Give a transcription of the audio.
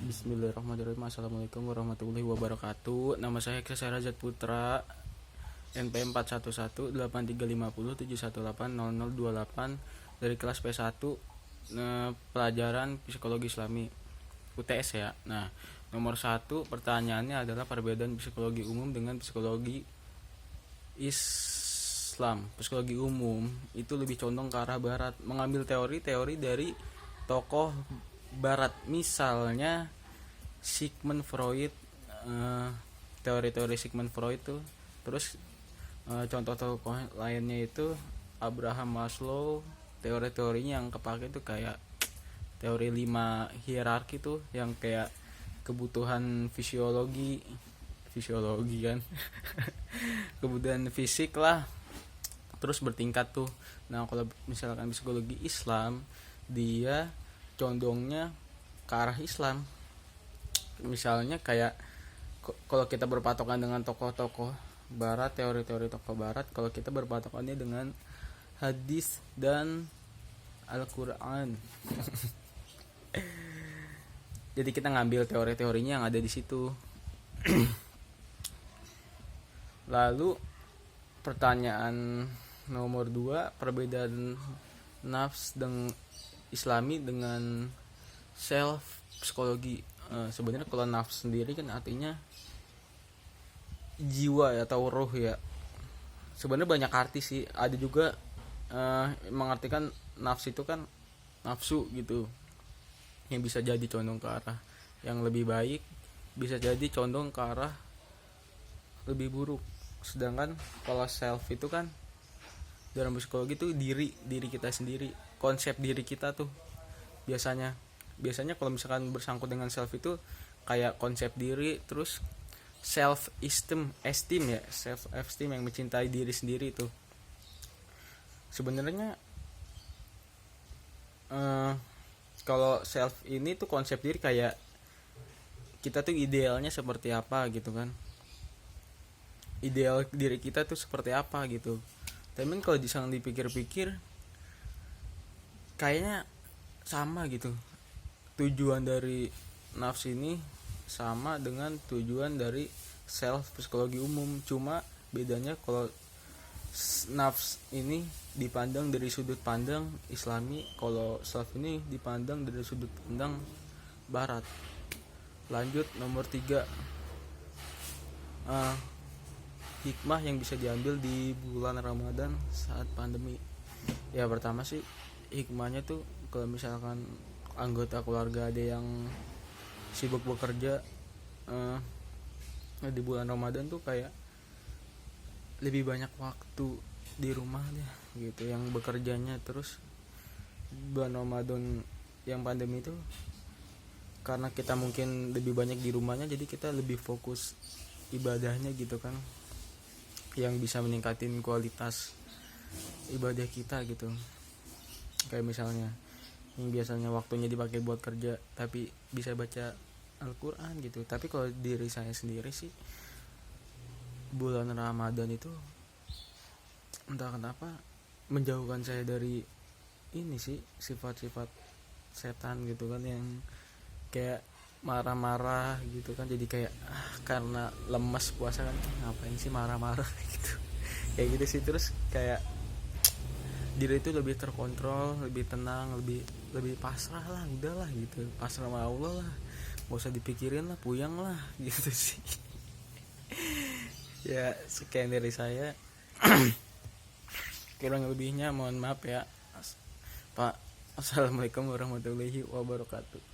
Bismillahirrahmanirrahim. Assalamualaikum warahmatullahi wabarakatuh. Nama saya Eksa Razat Putra, NP 411835071800028 dari kelas P1, pelajaran Psikologi Islami UTS ya. Nah, nomor 1 pertanyaannya adalah perbedaan psikologi umum dengan psikologi Islam. Psikologi umum itu lebih condong ke arah barat, mengambil teori-teori dari tokoh barat, misalnya Sigmund Freud, teori-teori Sigmund Freud tuh. Terus contoh tokoh lainnya itu Abraham Maslow, teori-teorinya yang kepake tuh kayak teori 5 hierarki tuh, yang kayak kebutuhan fisiologi kan kebutuhan fisik lah, terus bertingkat tuh. Nah, kalau misalkan psikologi Islam, dia condongnya ke arah Islam. Misalnya kayak kalau kita berpatokan dengan tokoh-tokoh barat, teori-teori tokoh barat, kalau kita berpatokannya dengan hadis dan Al-Quran jadi kita ngambil teori-teorinya yang ada di situ. Lalu pertanyaan nomor 2, perbedaan nafs dan Islami dengan self psikologi. Sebenarnya kalau nafs sendiri kan artinya jiwa ya, atau roh ya. Sebenarnya banyak arti sih. Ada juga mengartikan nafs itu kan nafsu gitu, yang bisa jadi condong ke arah yang lebih baik, bisa jadi condong ke arah lebih buruk. Sedangkan kalau self itu kan dalam psikologi itu diri kita sendiri, konsep diri kita tuh. Biasanya kalau misalkan bersangkut dengan self itu kayak konsep diri, terus self esteem yang mencintai diri sendiri itu. Sebenarnya kalau self ini tuh konsep diri kayak kita tuh idealnya seperti apa gitu kan, ideal diri kita tuh seperti apa gitu. Tapi kalau disang dipikir-pikir kayaknya sama gitu. Tujuan dari nafs ini sama dengan tujuan dari self psikologi umum, cuma bedanya kalau nafs ini dipandang dari sudut pandang Islami, kalau self ini dipandang dari sudut pandang barat. Lanjut nomor 3, hikmah yang bisa diambil di bulan Ramadan saat pandemi. Ya, pertama sih hikmahnya tuh kalau misalkan anggota keluarga ada yang sibuk bekerja di bulan Ramadan tuh kayak lebih banyak waktu di rumah deh gitu yang bekerjanya. Terus bulan Ramadan yang pandemi itu karena kita mungkin lebih banyak di rumahnya, jadi kita lebih fokus ibadahnya gitu kan, yang bisa meningkatin kualitas ibadah kita gitu. Kayak misalnya yang biasanya waktunya dipakai buat kerja tapi bisa baca Al-Quran gitu. Tapi kalau diri saya sendiri sih, bulan Ramadan itu entah kenapa menjauhkan saya dari ini sih, sifat-sifat setan gitu kan, yang kayak marah-marah gitu kan. Jadi kayak karena lemas puasa kan, ngapain sih marah-marah gitu, kayak gitu sih. Terus kayak diri itu lebih terkontrol, lebih tenang, lebih pasrah lah, udahlah gitu, pasrah sama Allah lah, gak usah dipikirin lah, puyang lah gitu sih. Ya, sekian dari saya. Kurang lebihnya mohon maaf ya Pak. Assalamualaikum warahmatullahi wabarakatuh.